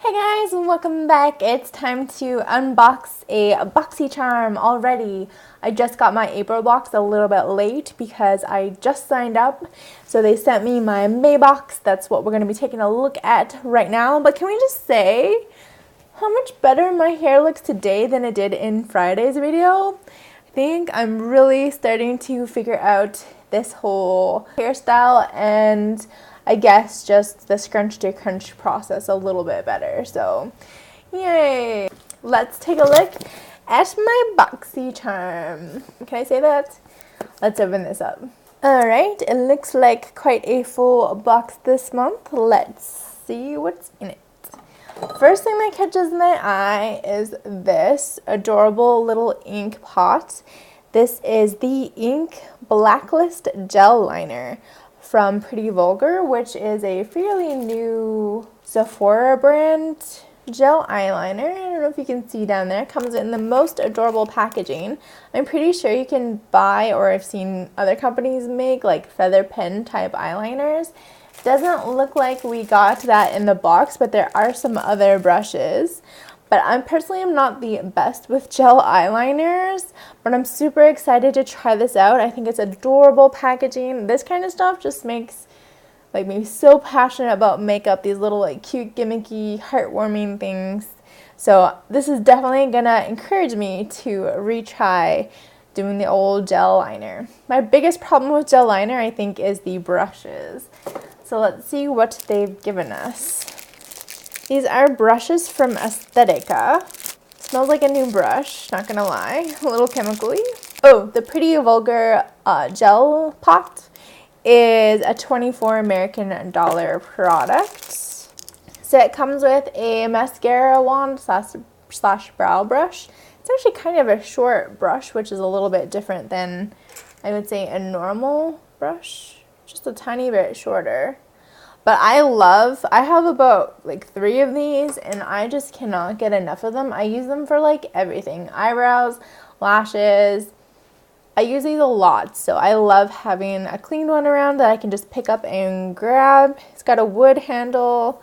Hey guys, and welcome back. It's time to unbox a BoxyCharm already. I just got my April box a little bit late because I just signed up. So they sent me my May box. That's what we're going to be taking a look at right now. But can we just say how much better my hair looks today than it did in Friday's video? I think I'm really starting to figure out this whole hairstyle and I guess just the scrunch to crunch process a little bit better. So, yay! Let's take a look at my BoxyCharm. Can I say that? Let's open this up. Alright, it looks like quite a full box this month. Let's see what's in it. First thing that catches my eye is this adorable little ink pot. This is the Ink Blacklist Gel Liner from Pretty Vulgar, which is a fairly new Sephora brand gel eyeliner. I don't know if you can see down there. It comes in the most adorable packaging. I'm pretty sure you can buy, or I've seen other companies make, like feather pen type eyeliners. Doesn't look like we got that in the box, but there are some other brushes. But I personally am not the best with gel eyeliners, but I'm super excited to try this out. I think it's adorable packaging. This kind of stuff just makes me so passionate about makeup, these little cute, gimmicky, heartwarming things. So this is definitely gonna encourage me to retry doing the old gel liner. My biggest problem with gel liner, I think, is the brushes. So let's see what they've given us. These are brushes from Aesthetica. Smells like a new brush, not gonna lie. A little chemically. Oh, the Pretty Vulgar gel pot is a $24 American product. So it comes with a mascara wand slash brow brush. It's actually kind of a short brush, which is a little bit different than, I would say, a normal brush. Just a tiny bit shorter. But I have about 3 of these and I just cannot get enough of them. I use them for everything. Eyebrows, lashes. I use these a lot, so I love having a clean one around that I can just pick up and grab. It's got a wood handle.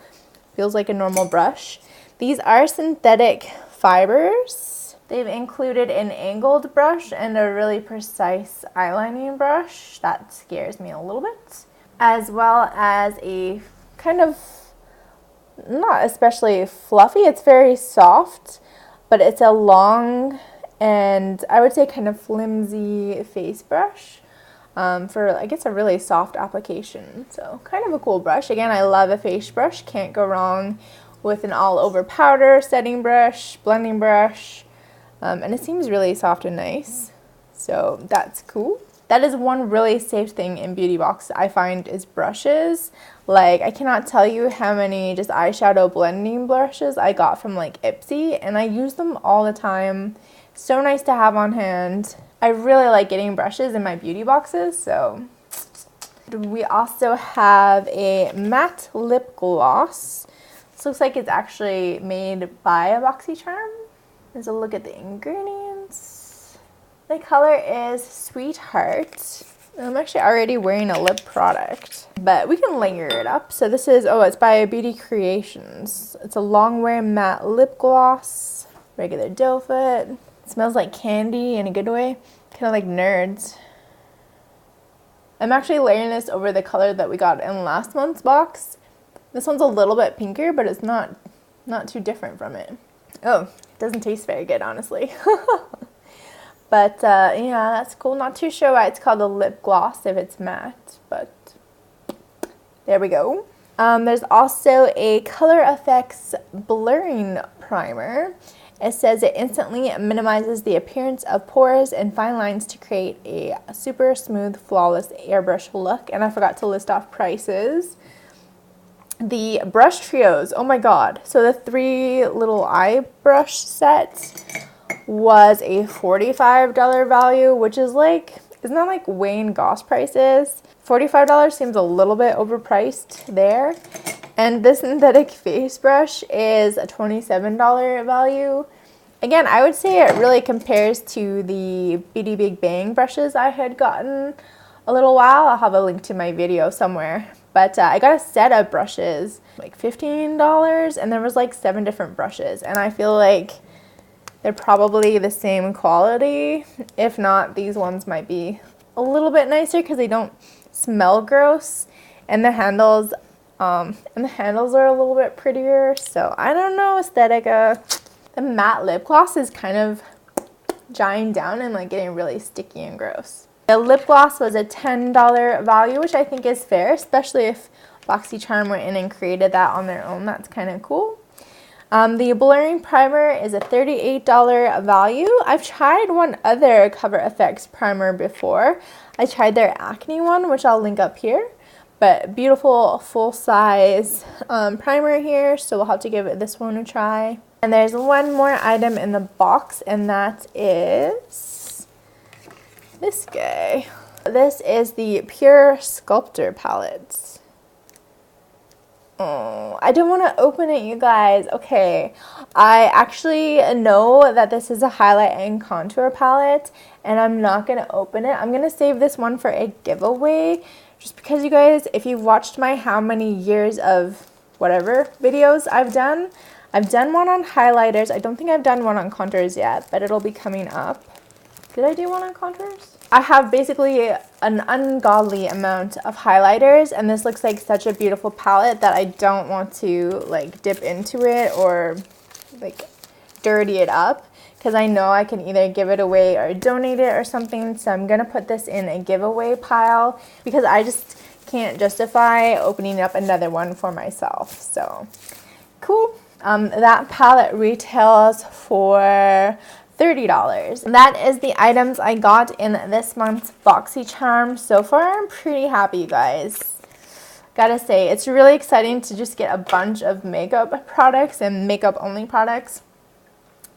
Feels like a normal brush. These are synthetic fibers. They've included an angled brush and a really precise eyelining brush. That scares me a little bit. As well as a kind of, not especially fluffy, it's very soft, but it's a long and I would say kind of flimsy face brush for, I guess, a really soft application. So kind of a cool brush. Again, I love a face brush. Can't go wrong with an all-over powder, setting brush, blending brush, and it seems really soft and nice. So that's cool. That is one really safe thing in beauty box I find is brushes. I cannot tell you how many just eyeshadow blending brushes I got from Ipsy, and I use them all the time. So nice to have on hand. I really like getting brushes in my beauty boxes. So we also have a matte lip gloss. This looks like it's actually made by a BoxyCharm. There's a look at the ingredients. The color is Sweetheart. I'm actually already wearing a lip product, but we can layer it up. So this is, it's by Beauty Creations. It's a long wear matte lip gloss, regular doe foot. It smells like candy in a good way, kind of like Nerds. I'm actually layering this over the color that we got in last month's box. This one's a little bit pinker, but it's not too different from it. Oh, it doesn't taste very good, honestly. But yeah, that's cool. Not too sure why it's called a lip gloss if it's matte, but there we go. There's also a Color Effects blurring primer. It says it instantly minimizes the appearance of pores and fine lines to create a super smooth, flawless airbrush look. And I forgot to list off prices. The brush trios, oh my god. So the 3 little eye brush sets was a $45 value, which is isn't that like Wayne Goss prices? $45 seems a little bit overpriced there. And this synthetic face brush is a $27 value. Again, I would say it really compares to the Beauty Big Bang brushes I had gotten a little while. I'll have a link to my video somewhere. But I got a set of brushes, like $15, and there was like 7 different brushes. And I feel like they're probably the same quality. If not, these ones might be a little bit nicer because they don't smell gross. And the handles are a little bit prettier. So I don't know, Aesthetica. The matte lip gloss is kind of drying down and like getting really sticky and gross. The lip gloss was a $10 value, which I think is fair, especially if BoxyCharm went in and created that on their own. That's kind of cool. The blurring primer is a $38 value. I've tried one other Cover FX primer before. I tried their acne one, which I'll link up here. But beautiful full-size primer here, so we'll have to give this one a try. And there's one more item in the box, and that is this guy. This is the Pure Sculptor palette. Oh, I don't want to open it, you guys. Okay, I actually know that this is a highlight and contour palette, and I'm not going to open it. I'm going to save this one for a giveaway, just because, you guys, if you've watched my how many years of whatever videos I've done one on highlighters. I don't think I've done one on contours yet, but it'll be coming up. Did I do one on contours? I have basically an ungodly amount of highlighters, and this looks like such a beautiful palette that I don't want to like dip into it or like dirty it up, because I know I can either give it away or donate it or something. So I'm gonna put this in a giveaway pile because I just can't justify opening up another one for myself. So cool. That palette retails for $30. That is the items I got in this month's BoxyCharm. So far, I'm pretty happy, you guys. Gotta say, it's really exciting to just get a bunch of makeup products and makeup only products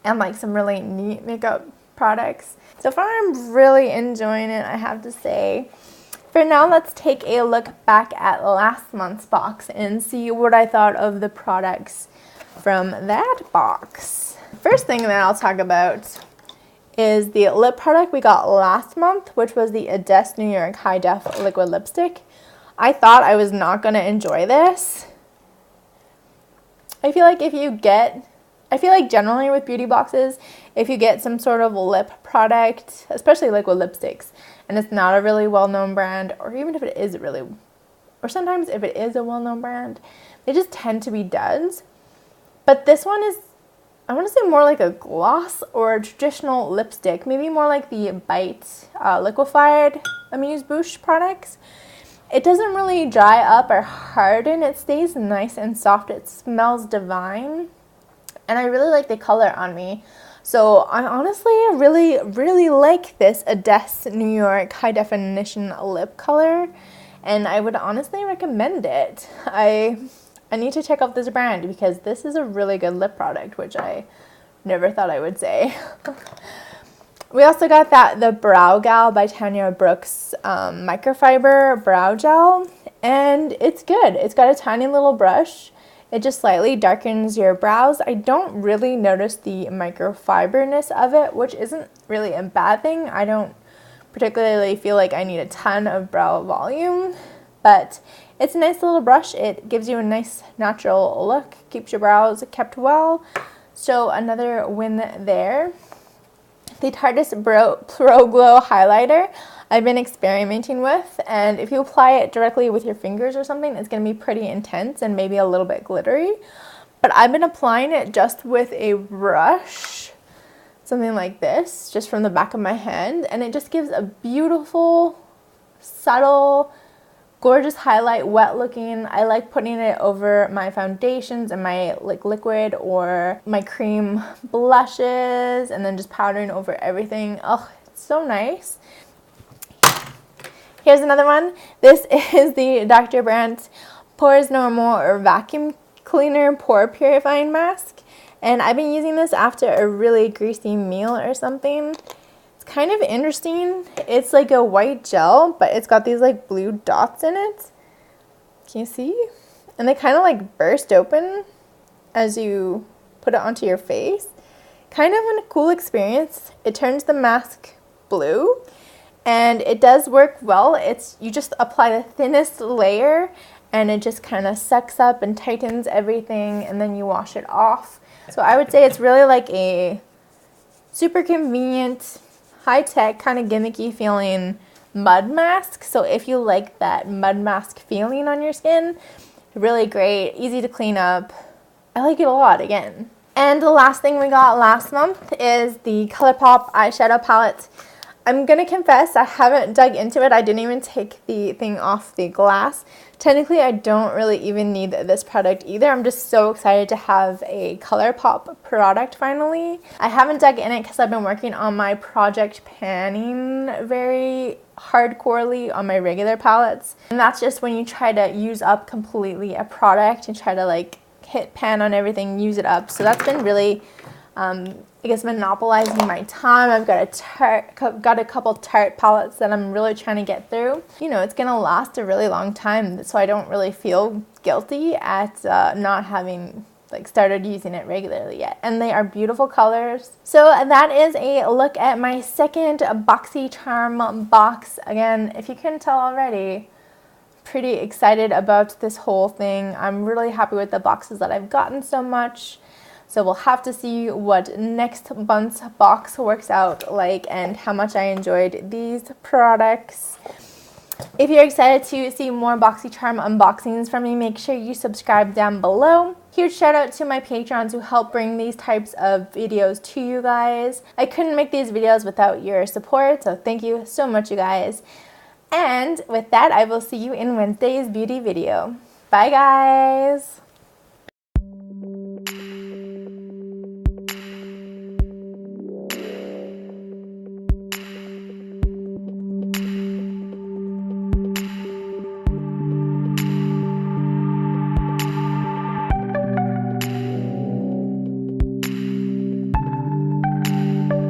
and like some really neat makeup products. So far, I'm really enjoying it, I have to say. For now, let's take a look back at last month's box and see what I thought of the products from that box. First thing that I'll talk about is the lip product we got last month, which was the Aesthetica New York High Def Liquid Lipstick. I thought I was not going to enjoy this. I feel like generally with beauty boxes, if you get some sort of lip product, especially liquid lipsticks, and it's not a really well-known brand, or even if it is or sometimes if it is a well-known brand, they just tend to be duds. But this one is, I want to say, more like a gloss or a traditional lipstick. Maybe more like the Bite liquefied amuse-bouche products. It doesn't really dry up or harden. It stays nice and soft. It smells divine. And I really like the color on me. So I honestly really, really like this Aesthetica New York High Definition Lip Color. And I would honestly recommend it. I need to check out this brand because this is a really good lip product, which I never thought I would say. We also got the Brow Gal by Tanya Brooks microfiber brow gel, and it's good. It's got a tiny little brush. It just slightly darkens your brows. I don't really notice the microfiberness of it, which isn't really a bad thing. I don't particularly feel like I need a ton of brow volume, but it's a nice little brush. It gives you a nice natural look, keeps your brows kept well. So another win there. The Tarteist Pro Glow highlighter I've been experimenting with, and if you apply it directly with your fingers or something, it's going to be pretty intense and maybe a little bit glittery. But I've been applying it just with a brush, something like this, just from the back of my hand, and it just gives a beautiful, subtle, gorgeous highlight, wet looking. I like putting it over my foundations and my liquid or my cream blushes, and then just powdering over everything. Oh, it's so nice. Here's another one. This is the Dr. Brandt Pores Normal or Vacuum Cleaner Pore Purifying Mask, and I've been using this after a really greasy meal or something. Kind of interesting. It's like a white gel, but it's got these like blue dots in it. Can you see? And they kind of like burst open as you put it onto your face. Kind of a cool experience. It turns the mask blue, and it does work well. You just apply the thinnest layer, and it just kind of sucks up and tightens everything, and then you wash it off. So I would say it's really like a super convenient, high-tech, kind of gimmicky feeling mud mask. So if you like that mud mask feeling on your skin, really great, easy to clean up. I like it a lot again. And the last thing we got last month is the Colourpop eyeshadow palette. I'm gonna confess, I haven't dug into it. I didn't even take the thing off the glass. Technically, I don't really even need this product either. I'm just so excited to have a Colourpop product finally. I haven't dug in it because I've been working on my project panning very hardcorely on my regular palettes. And that's just when you try to use up completely a product and try to like hit pan on everything, use it up. So that's been really, I guess, monopolizing my time. I've got a couple Tarte palettes that I'm really trying to get through. You know, it's gonna last a really long time, so I don't really feel guilty at not having like started using it regularly yet. And they are beautiful colors. So that is a look at my second BoxyCharm box. Again, if you couldn't tell already, pretty excited about this whole thing. I'm really happy with the boxes that I've gotten so much. So we'll have to see what next month's box works out like and how much I enjoyed these products. If you're excited to see more BoxyCharm unboxings from me, make sure you subscribe down below. Huge shout out to my Patreons who help bring these types of videos to you guys. I couldn't make these videos without your support, so thank you so much, you guys. And with that, I will see you in Wednesday's beauty video. Bye, guys!